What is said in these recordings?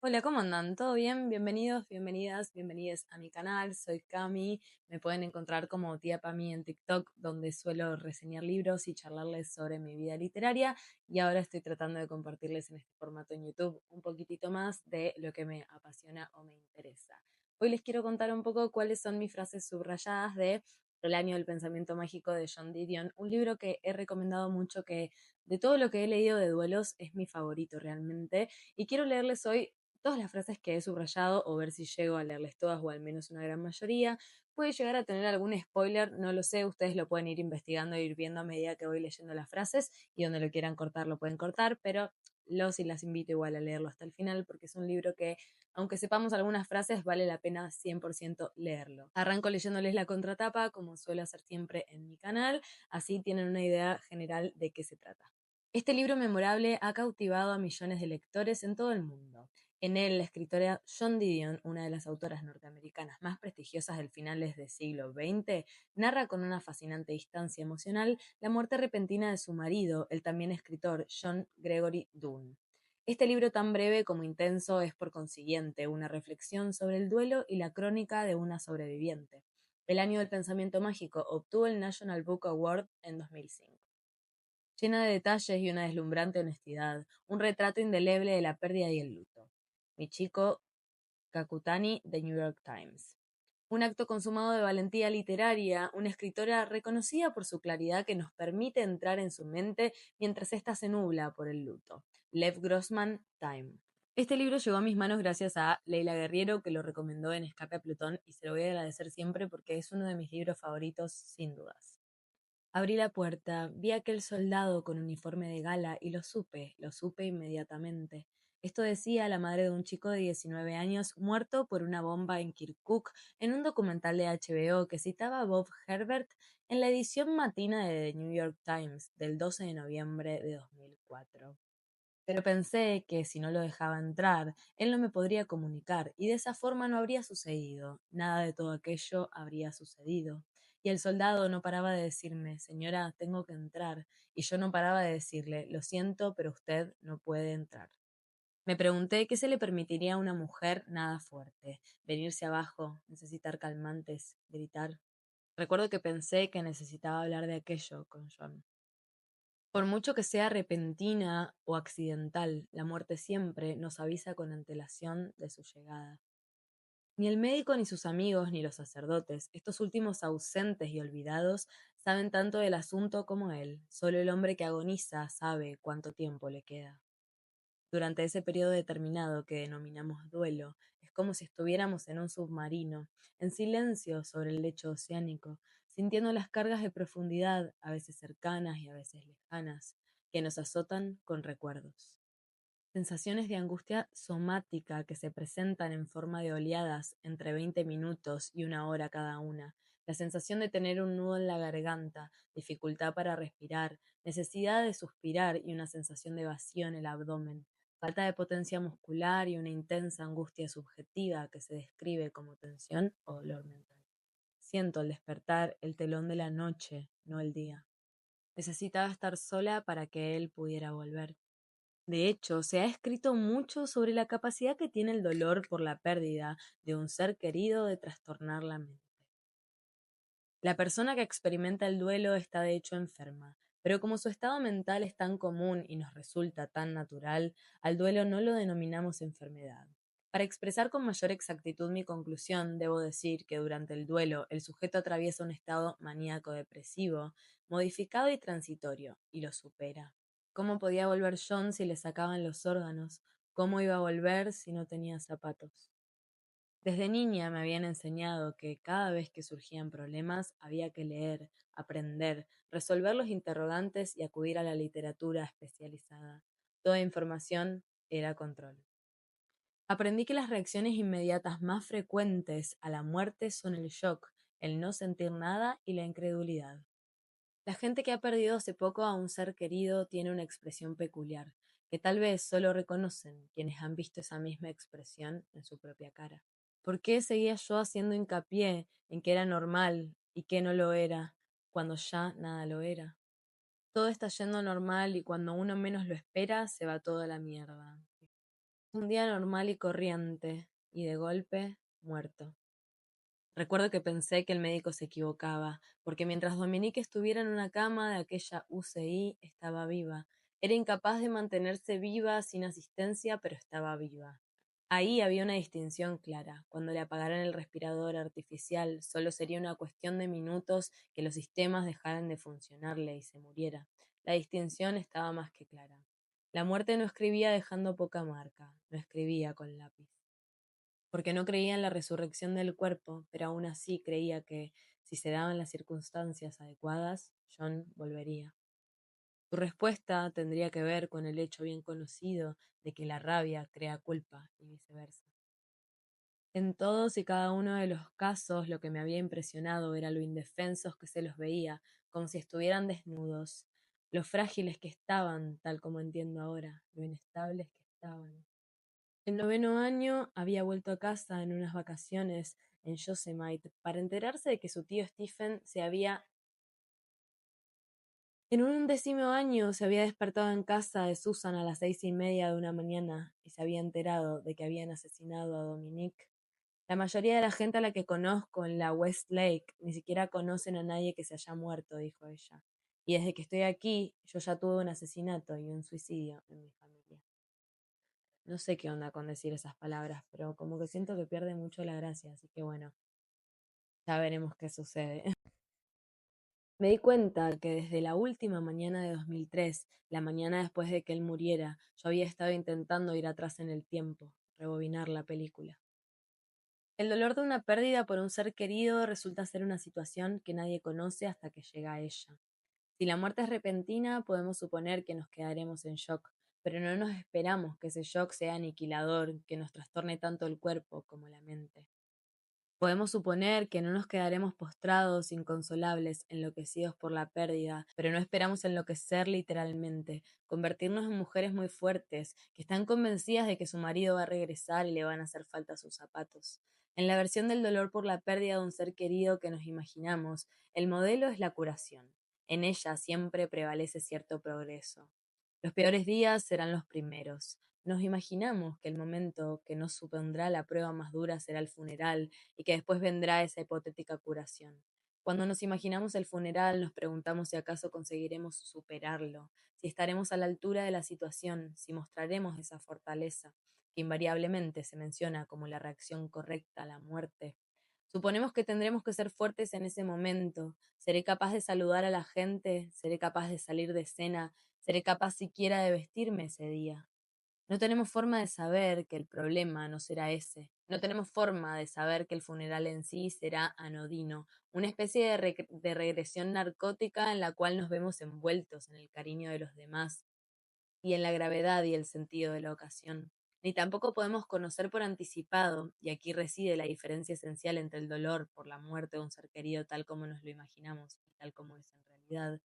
Hola, ¿cómo andan? ¿Todo bien? Bienvenidos, bienvenidas, bienvenidas a mi canal. Soy Cami. Me pueden encontrar como Tía Pami en TikTok, donde suelo reseñar libros y charlarles sobre mi vida literaria. Y ahora estoy tratando de compartirles en este formato en YouTube un poquitito más de lo que me apasiona o me interesa. Hoy les quiero contar un poco cuáles son mis frases subrayadas de El año del pensamiento mágico de John Didion, un libro que he recomendado mucho, que de todo lo que he leído de duelos es mi favorito realmente. Y quiero leerles hoy todas las frases que he subrayado o ver si llego a leerles todas o al menos una gran mayoría. Puede llegar a tener algún spoiler, no lo sé, ustedes lo pueden ir investigando e ir viendo a medida que voy leyendo las frases y donde lo quieran cortar lo pueden cortar, pero los y las invito igual a leerlo hasta el final porque es un libro que, aunque sepamos algunas frases, vale la pena 100% leerlo. Arranco leyéndoles la contratapa, como suelo hacer siempre en mi canal, así tienen una idea general de qué se trata. Este libro memorable ha cautivado a millones de lectores en todo el mundo. En él, la escritora Joan Didion, una de las autoras norteamericanas más prestigiosas del finales del siglo XX, narra con una fascinante distancia emocional la muerte repentina de su marido, el también escritor John Gregory Dunne. Este libro tan breve como intenso es por consiguiente una reflexión sobre el duelo y la crónica de una sobreviviente. El año del pensamiento mágico obtuvo el National Book Award en 2005. Llena de detalles y una deslumbrante honestidad, un retrato indeleble de la pérdida y el luto. Michiko Kakutani, de New York Times. Un acto consumado de valentía literaria, una escritora reconocida por su claridad que nos permite entrar en su mente mientras ésta se nubla por el luto. Lev Grossman, Time. Este libro llegó a mis manos gracias a Leila Guerriero, que lo recomendó en Escape a Plutón, y se lo voy a agradecer siempre porque es uno de mis libros favoritos, sin dudas. Abrí la puerta, vi a aquel soldado con uniforme de gala y lo supe inmediatamente. Esto decía la madre de un chico de 19 años muerto por una bomba en Kirkuk en un documental de HBO que citaba a Bob Herbert en la edición matina de The New York Times del 12 de noviembre de 2004. Pero pensé que si no lo dejaba entrar, él no me podría comunicar, y de esa forma no habría sucedido, nada de todo aquello habría sucedido. Y el soldado no paraba de decirme, señora, tengo que entrar, y yo no paraba de decirle, lo siento, pero usted no puede entrar. Me pregunté qué se le permitiría a una mujer nada fuerte, venirse abajo, necesitar calmantes, gritar. Recuerdo que pensé que necesitaba hablar de aquello con John. Por mucho que sea repentina o accidental, la muerte siempre nos avisa con antelación de su llegada. Ni el médico ni sus amigos ni los sacerdotes, estos últimos ausentes y olvidados, saben tanto del asunto como él. Solo el hombre que agoniza sabe cuánto tiempo le queda. Durante ese periodo determinado que denominamos duelo, es como si estuviéramos en un submarino, en silencio sobre el lecho oceánico, sintiendo las cargas de profundidad, a veces cercanas y a veces lejanas, que nos azotan con recuerdos. Sensaciones de angustia somática que se presentan en forma de oleadas entre 20 minutos y una hora cada una. La sensación de tener un nudo en la garganta, dificultad para respirar, necesidad de suspirar y una sensación de vacío en el abdomen, falta de potencia muscular y una intensa angustia subjetiva que se describe como tensión o dolor mental. Siento al despertar el telón de la noche, no el día. Necesitaba estar sola para que él pudiera volver. De hecho, se ha escrito mucho sobre la capacidad que tiene el dolor por la pérdida de un ser querido de trastornar la mente. La persona que experimenta el duelo está de hecho enferma, pero como su estado mental es tan común y nos resulta tan natural, al duelo no lo denominamos enfermedad. Para expresar con mayor exactitud mi conclusión, debo decir que durante el duelo el sujeto atraviesa un estado maníaco-depresivo, modificado y transitorio, y lo supera. ¿Cómo podía volver John si le sacaban los órganos? ¿Cómo iba a volver si no tenía zapatos? Desde niña me habían enseñado que cada vez que surgían problemas había que leer, aprender, resolver los interrogantes y acudir a la literatura especializada. Toda información era control. Aprendí que las reacciones inmediatas más frecuentes a la muerte son el shock, el no sentir nada y la incredulidad. La gente que ha perdido hace poco a un ser querido tiene una expresión peculiar, que tal vez solo reconocen quienes han visto esa misma expresión en su propia cara. ¿Por qué seguía yo haciendo hincapié en que era normal y que no lo era, cuando ya nada lo era? Todo está yendo normal y cuando uno menos lo espera se va toda la mierda. Un día normal y corriente, y de golpe, muerto. Recuerdo que pensé que el médico se equivocaba, porque mientras Dominique estuviera en una cama de aquella UCI, estaba viva. Era incapaz de mantenerse viva sin asistencia, pero estaba viva. Ahí había una distinción clara. Cuando le apagaran el respirador artificial, solo sería una cuestión de minutos que los sistemas dejaran de funcionarle y se muriera. La distinción estaba más que clara. La muerte no escribía dejando poca marca, no escribía con lápiz. Porque no creía en la resurrección del cuerpo, pero aún así creía que, si se daban las circunstancias adecuadas, John volvería. Tu respuesta tendría que ver con el hecho bien conocido de que la rabia crea culpa y viceversa. En todos y cada uno de los casos lo que me había impresionado era lo indefensos que se los veía, como si estuvieran desnudos, lo frágiles que estaban, tal como entiendo ahora, lo inestables que estaban. El noveno año había vuelto a casa en unas vacaciones en Yosemite para enterarse de que su tío Stephen se había... En un undécimo año se había despertado en casa de Susan a las 6:30 de una mañana y se había enterado de que habían asesinado a Dominique. La mayoría de la gente a la que conozco en la West Lake ni siquiera conocen a nadie que se haya muerto, dijo ella. Y desde que estoy aquí, yo ya tuve un asesinato y un suicidio en mi familia. No sé qué onda con decir esas palabras, pero como que siento que pierde mucho la gracia, así que bueno, ya veremos qué sucede. Me di cuenta que desde la última mañana de 2003, la mañana después de que él muriera, yo había estado intentando ir atrás en el tiempo, rebobinar la película. El dolor de una pérdida por un ser querido resulta ser una situación que nadie conoce hasta que llega a ella. Si la muerte es repentina, podemos suponer que nos quedaremos en shock, pero no nos esperamos que ese shock sea aniquilador, que nos trastorne tanto el cuerpo como la mente. Podemos suponer que no nos quedaremos postrados, inconsolables, enloquecidos por la pérdida, pero no esperamos enloquecer literalmente, convertirnos en mujeres muy fuertes, que están convencidas de que su marido va a regresar y le van a hacer falta sus zapatos. En la versión del dolor por la pérdida de un ser querido que nos imaginamos, el modelo es la curación. En ella siempre prevalece cierto progreso. Los peores días serán los primeros. Nos imaginamos que el momento que nos supondrá la prueba más dura será el funeral y que después vendrá esa hipotética curación. Cuando nos imaginamos el funeral, nos preguntamos si acaso conseguiremos superarlo, si estaremos a la altura de la situación, si mostraremos esa fortaleza, que invariablemente se menciona como la reacción correcta a la muerte. Suponemos que tendremos que ser fuertes en ese momento. ¿Seré capaz de saludar a la gente? ¿Seré capaz de salir de escena? ¿Seré capaz siquiera de vestirme ese día? No tenemos forma de saber que el problema no será ese. No tenemos forma de saber que el funeral en sí será anodino, una especie de regresión narcótica en la cual nos vemos envueltos en el cariño de los demás y en la gravedad y el sentido de la ocasión. Ni tampoco podemos conocer por anticipado, y aquí reside la diferencia esencial entre el dolor por la muerte de un ser querido tal como nos lo imaginamos y tal como es en realidad,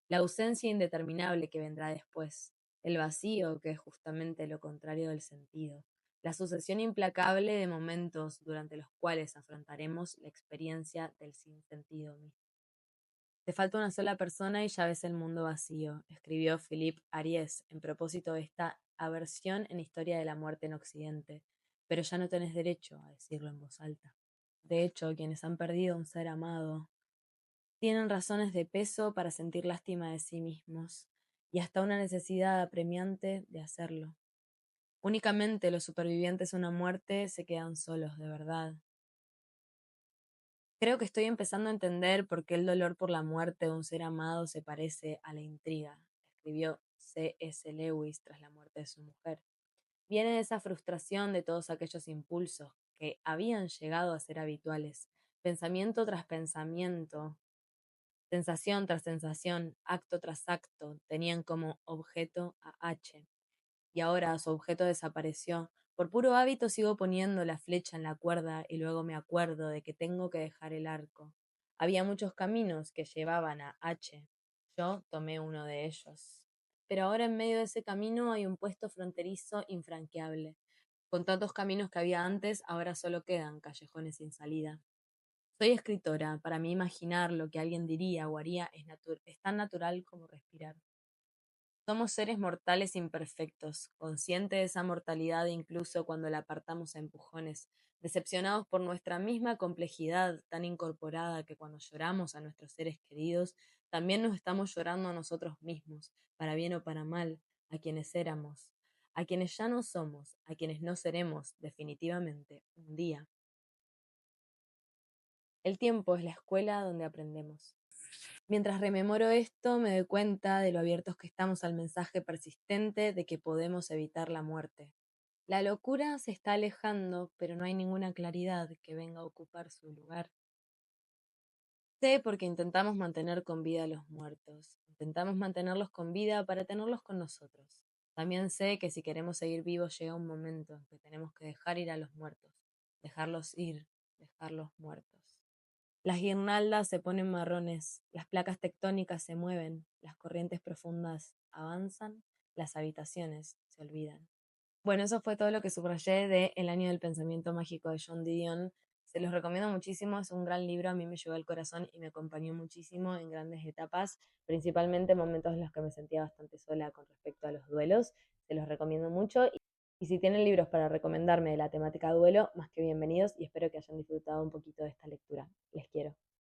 la ausencia indeterminable que vendrá después, el vacío que es justamente lo contrario del sentido, la sucesión implacable de momentos durante los cuales afrontaremos la experiencia del sinsentido mismo. Te falta una sola persona y ya ves el mundo vacío, escribió Philippe Ariès en propósito de esta aversión en Historia de la muerte en Occidente, pero ya no tenés derecho a decirlo en voz alta. De hecho, quienes han perdido un ser amado tienen razones de peso para sentir lástima de sí mismos y hasta una necesidad apremiante de hacerlo. Únicamente los supervivientes a una muerte se quedan solos, de verdad. Creo que estoy empezando a entender por qué el dolor por la muerte de un ser amado se parece a la intriga, escribió C.S. Lewis tras la muerte de su mujer. Viene de esa frustración de todos aquellos impulsos que habían llegado a ser habituales, pensamiento tras pensamiento, sensación tras sensación, acto tras acto, tenían como objeto a H, y ahora su objeto desapareció. Por puro hábito sigo poniendo la flecha en la cuerda y luego me acuerdo de que tengo que dejar el arco. Había muchos caminos que llevaban a H. Yo tomé uno de ellos. Pero ahora en medio de ese camino hay un puesto fronterizo infranqueable. Con tantos caminos que había antes, ahora solo quedan callejones sin salida. Soy escritora. Para mí imaginar lo que alguien diría o haría es tan natural como respirar. Somos seres mortales imperfectos, conscientes de esa mortalidad incluso cuando la apartamos a empujones, decepcionados por nuestra misma complejidad tan incorporada que cuando lloramos a nuestros seres queridos, también nos estamos llorando a nosotros mismos, para bien o para mal, a quienes éramos, a quienes ya no somos, a quienes no seremos definitivamente un día. El tiempo es la escuela donde aprendemos. Mientras rememoro esto, me doy cuenta de lo abiertos que estamos al mensaje persistente de que podemos evitar la muerte. La locura se está alejando, pero no hay ninguna claridad que venga a ocupar su lugar. Sé porque intentamos mantener con vida a los muertos. Intentamos mantenerlos con vida para tenerlos con nosotros. También sé que si queremos seguir vivos llega un momento en que tenemos que dejar ir a los muertos. Dejarlos ir, dejarlos muertos. Las guirnaldas se ponen marrones, las placas tectónicas se mueven, las corrientes profundas avanzan, las habitaciones se olvidan. Bueno, eso fue todo lo que subrayé de El año del pensamiento mágico de John Didion. Se los recomiendo muchísimo, es un gran libro, a mí me llegó al corazón y me acompañó muchísimo en grandes etapas, principalmente en momentos en los que me sentía bastante sola con respecto a los duelos. Se los recomiendo mucho y si tienen libros para recomendarme de la temática duelo, más que bienvenidos y espero que hayan disfrutado un poquito de esta lectura. Les quiero.